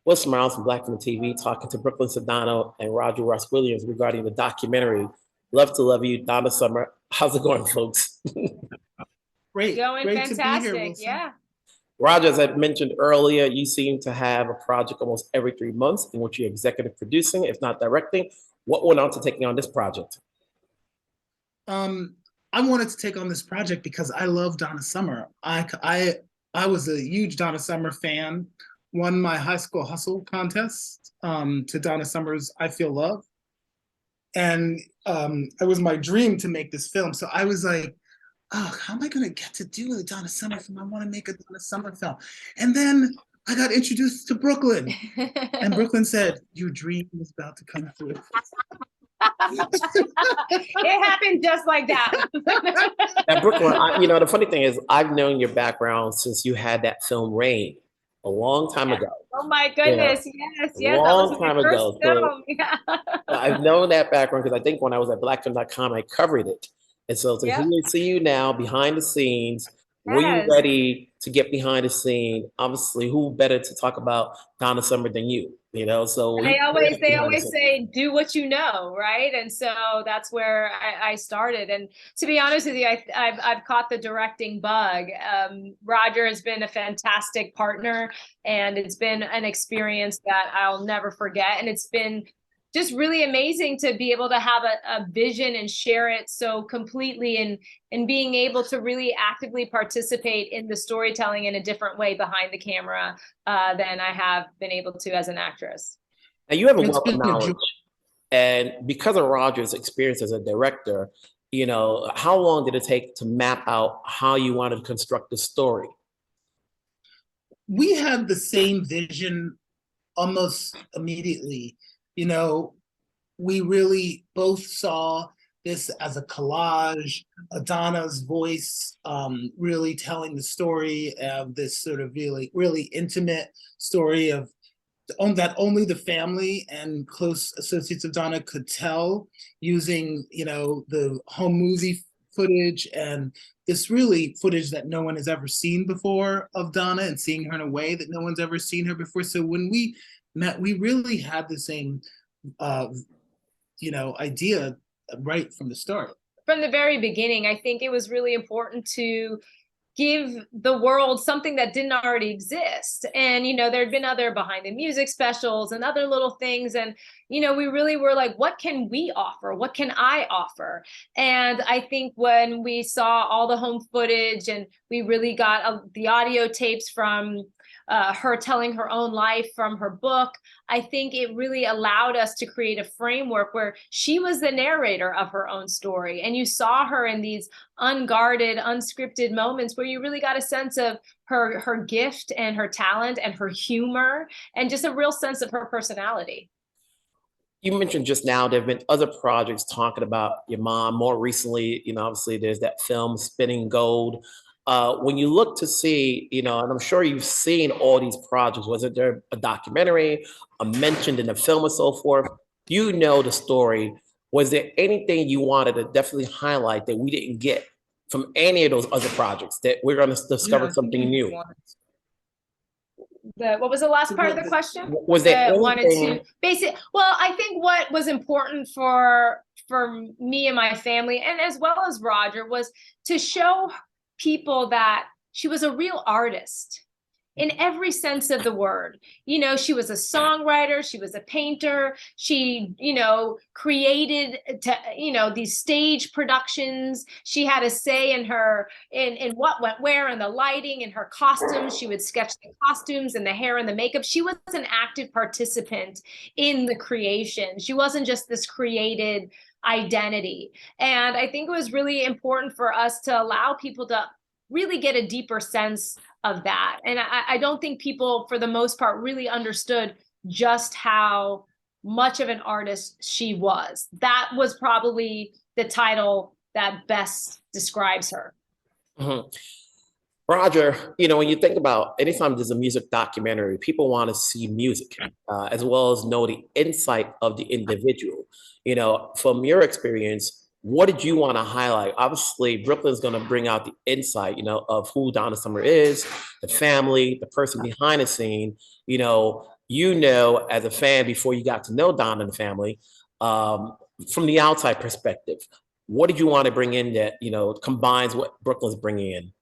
Will Smiles from Black Film TV talking to Brooklyn Sudano and Roger Ross Williams regarding the documentary Love to Love You, Donna Summer. How's it going, folks? Great. Going Great fantastic. to be here, Wilson. Yeah. Roger, as I mentioned earlier, you seem to have a project almost every 3 months in which you're executive producing, if not directing. What went on to taking on this project? I wanted to take on this project because I love Donna Summer. I was a huge Donna Summer fan. Won my high school hustle contest to Donna Summer's I Feel Love. And it was my dream to make this film. So I was like, oh, how am I gonna get to do a Donna Summer film? I wanna make a Donna Summer film. And then I got introduced to Brooklyn. And Brooklyn said, your dream is about to come through. It happened just like that. Now, Brooklyn, the funny thing is I've known your background since you had that film Rain a long time ago. Oh my goodness, yes. Long time ago. So, yeah. I've known that background because I think when I was at blackfilm.com, I covered it. And so to see you now behind the scenes, were you ready to get behind the scene? Obviously, who better to talk about Donna Summer than you? So they always say, do what you know, right? And so that's where I started. And to be honest with you, I've caught the directing bug. Roger has been a fantastic partner, and it's been an experience that I'll never forget. And it's been just really amazing to be able to have a vision and share it so completely, and being able to really actively participate in the storytelling in a different way behind the camera than I have been able to as an actress. Now you have a wealth of knowledge, and because of Roger's experience as a director, how long did it take to map out how you wanted to construct the story? We had the same vision almost immediately. We really both saw this as a collage, Donna's voice really telling the story of this sort of really, really intimate story of that only the family and close associates of Donna could tell, using, the home movie footage and this really footage that no one has ever seen before of Donna, and seeing her in a way that no one's ever seen her before. So when we met, we really had the same idea right from the start. From the very beginning, I think it was really important to give the world something that didn't already exist. And, there had been other behind the music specials and other little things. And, we really were like, what can we offer? What can I offer? And I think when we saw all the home footage, and we really got the audio tapes from her telling her own life from her book, I think it really allowed us to create a framework where she was the narrator of her own story. And you saw her in these unguarded, unscripted moments where you really got a sense of her gift and her talent and her humor, and just a real sense of her personality. You mentioned just now there have been other projects talking about your mom. More recently, obviously there's that film Spinning Gold. When you look to see, and I'm sure you've seen all these projects, wasn't there a documentary, mentioned in the film and so forth? The story. Was there anything you wanted to definitely highlight that we didn't get from any of those other projects that we're going to discover something new? What was the last part of the question? Was there wanted to well, I think what was important for me and my family, and as well as Roger, was to show people that she was a real artist in every sense of the word. She was a songwriter, she was a painter, she, created these stage productions. She had a say in in what went where, and the lighting and her costumes. She would sketch the costumes and the hair and the makeup. She was an active participant in the creation. She wasn't just this created identity. And I think it was really important for us to allow people to really get a deeper sense of that. And I don't think people, for the most part, really understood just how much of an artist she was. That was probably the title that best describes her. Mm-hmm. Roger, when you think about anytime there's a music documentary, people want to see music as well as know the insight of the individual. From your experience, what did you want to highlight? Obviously, Brooklyn's going to bring out the insight, of who Donna Summer is, the family, the person behind the scene. you know, as a fan before you got to know Donna and the family, from the outside perspective, what did you want to bring in that, you know, combines what Brooklyn's bringing in?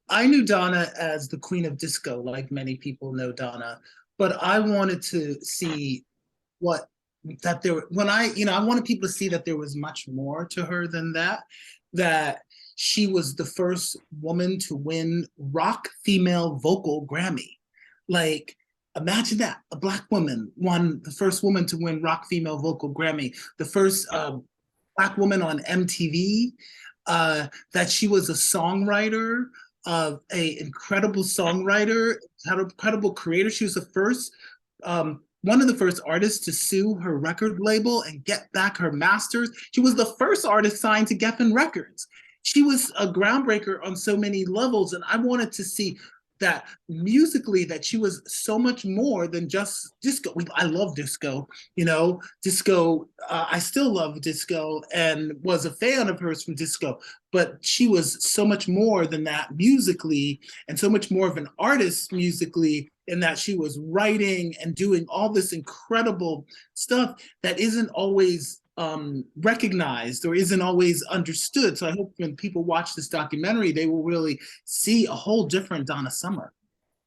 I knew Donna as the queen of disco, like many people know Donna, but I wanted to see what that there when I wanted people to see that there was much more to her than that, that she was the first woman to win rock female vocal Grammy. Like, imagine that, a Black woman won, the first woman to win rock female vocal Grammy, the first Black woman on MTV, that she was a songwriter, a incredible songwriter, incredible creator. She was the first, one of the first artists to sue her record label and get back her masters. She was the first artist signed to Geffen Records. She was a groundbreaker on so many levels, and I wanted to see that musically, that she was so much more than just disco. I love disco, disco. I still love disco and was a fan of hers from disco, but she was so much more than that musically, and so much more of an artist musically, in that she was writing and doing all this incredible stuff that isn't always recognized or isn't always understood. So I hope when people watch this documentary, they will really see a whole different Donna Summer.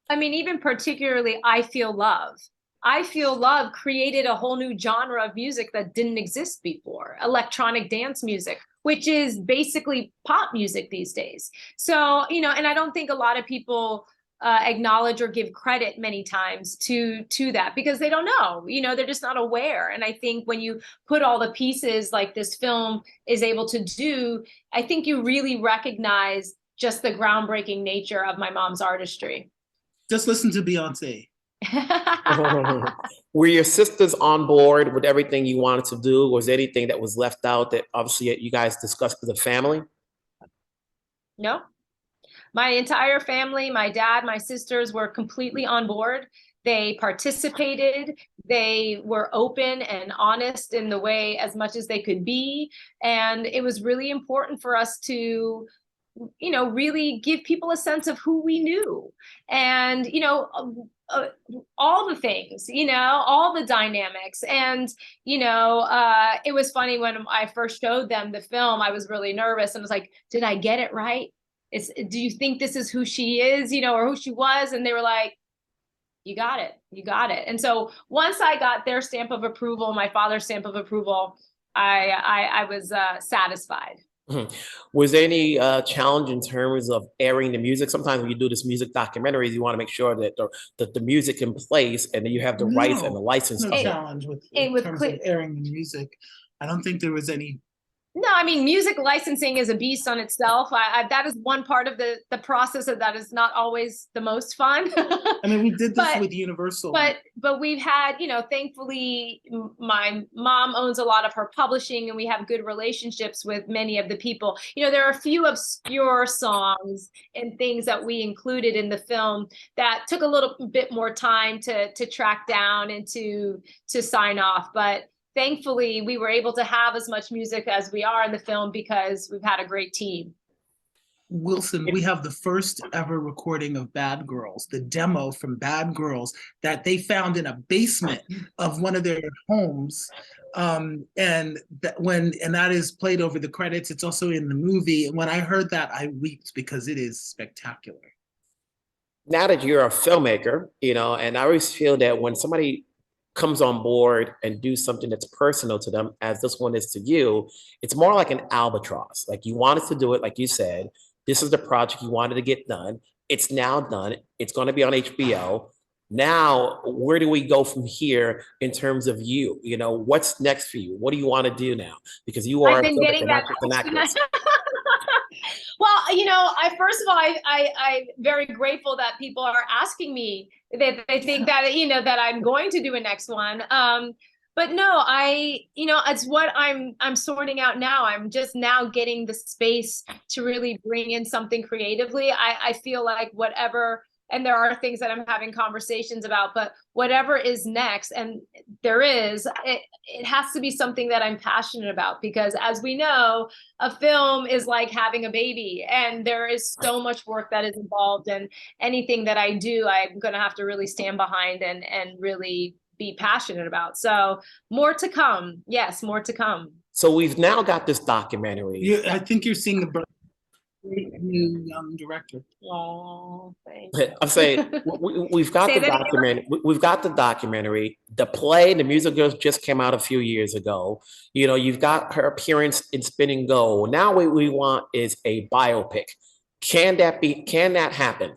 I mean, even particularly I Feel Love. I Feel Love created a whole new genre of music that didn't exist before, electronic dance music, which is basically pop music these days. So, and I don't think a lot of people acknowledge or give credit many times to that, because they don't know, they're just not aware. And I think when you put all the pieces like this film is able to do, I think you really recognize just the groundbreaking nature of my mom's artistry. Just listen to Beyonce. Were your sisters on board with everything you wanted to do? Was there anything that was left out that obviously you guys discussed as a family? No. My entire family, my dad, my sisters were completely on board. They participated. They were open and honest in the way as much as they could be. And it was really important for us to, really give people a sense of who we knew. And, all the things, all the dynamics. And, it was funny when I first showed them the film, I was really nervous and was like, did I get it right? Do you think this is who she is, or who she was? And they were like, you got it. You got it. And so once I got their stamp of approval, my father's stamp of approval, I was satisfied. Mm-hmm. Was there any challenge in terms of airing the music? Sometimes when you do this music documentaries, you want to make sure that the music in place and then you have the rights and the license. No challenge in terms of airing the music. I don't think there was any. No, I mean, music licensing is a beast on itself. That is one part of the process that is not always the most fun. I mean, we did this with Universal. But we've had, thankfully, my mom owns a lot of her publishing and we have good relationships with many of the people. There are a few obscure songs and things that we included in the film that took a little bit more time to track down and to sign off. But thankfully, we were able to have as much music as we are in the film because we've had a great team. Wilson, we have the first ever recording of Bad Girls, the demo from Bad Girls that they found in a basement of one of their homes. And that is played over the credits. It's also in the movie. And when I heard that, I wept because it is spectacular. Now that you're a filmmaker, and I always feel that when somebody comes on board and do something that's personal to them, as this one is to you, it's more like an albatross. Like you wanted to do it, like you said, this is the project you wanted to get done. It's now done. It's going to be on HBO. Now, where do we go from here in terms of you? What's next for you? What do you want to do now? Because you are an actress. Well, first of all, I'm very grateful that people are asking me that they think that, that I'm going to do a next one. But no, it's what I'm sorting out now. I'm just now getting the space to really bring in something creatively. I feel like whatever and there are things that I'm having conversations about, but whatever is next, and there is, it has to be something that I'm passionate about, because as we know, a film is like having a baby, and there is so much work that is involved, and anything that I do, I'm going to have to really stand behind and really be passionate about. So more to come. Yes, more to come. So we've now got this documentary. I think you're seeing the birth of a new director. Oh, thank I'm saying we've got Say the that documentary. We've got the documentary. The play, the musical, just came out a few years ago. You know, you've got her appearance in Spinning Gold. Now what we want is a biopic. Can that happen?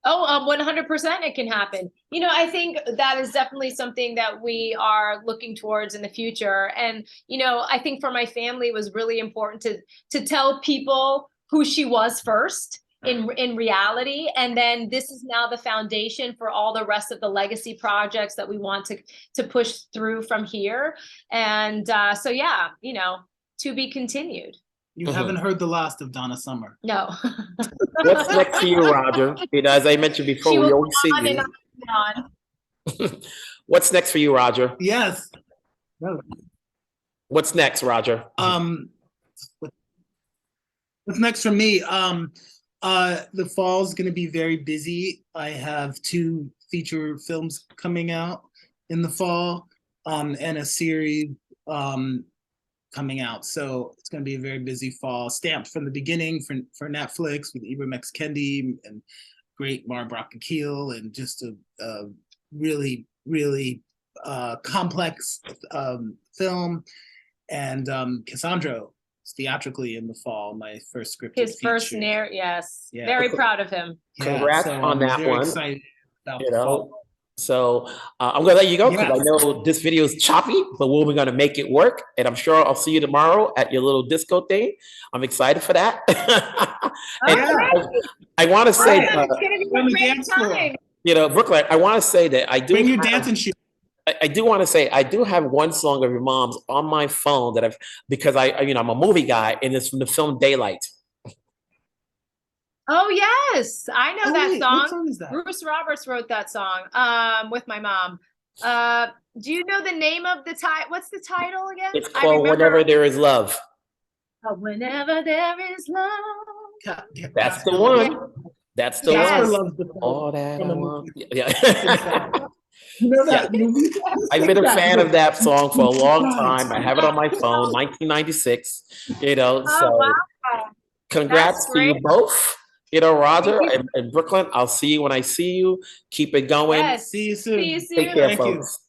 Oh, 100% it can happen. You know, I think that is definitely something that we are looking towards in the future. And, you know, I think for my family, it was really important to tell people who she was first in reality. And then this is now the foundation for all the rest of the legacy projects that we want to push through from here. And so, yeah, you know, to be continued. You haven't heard the last of Donna Summer. No. What's next for you, Roger? You know, as I mentioned before, we always see you. What's next for you, Roger? Yes. No. What's next, Roger? What's next for me? The fall's going to be very busy. I have 2 feature films coming out in the fall, and a series coming out. So it's going to be a very busy fall, stamped from the beginning for Netflix with Ibram X. Kendi and great Mara Keel, and just a really, really complex film. And Cassandro theatrically in the fall, my first scripted His feature. first yes. Yeah. Very proud of him. Congrats on that very one. Excited about You the know, fall. so I'm gonna let you go because Yes. I know this video is choppy, but we're gonna make it work. And I'm sure I'll see you tomorrow at your little disco thing. I'm excited for that. And I want to say, It's gonna be a great time. you know, Brooklyn, I want to say that I do Bring your have- dancing shoes. I do want to say I do have one song of your mom's on my phone that because I'm a movie guy, and it's from the film Daylight. Oh yes, I know that wait, song. what song is that? Bruce Roberts wrote that song with my mom. Do you know the name of the title? What's the title again? It's called Whenever There Is Love. Whenever There Is Love. That's the one. That's the Yes. one. All that I want. Yeah. You know that movie? I've been a fan of that song for a long time. I have it on my phone, 1996. You know, Oh, so wow. congrats That's to you great. both. You know, Roger Thank you. and Brooklyn. I'll see you when I see you. Keep it going. Yes. See you soon. See you soon. Take care, Thank you. folks.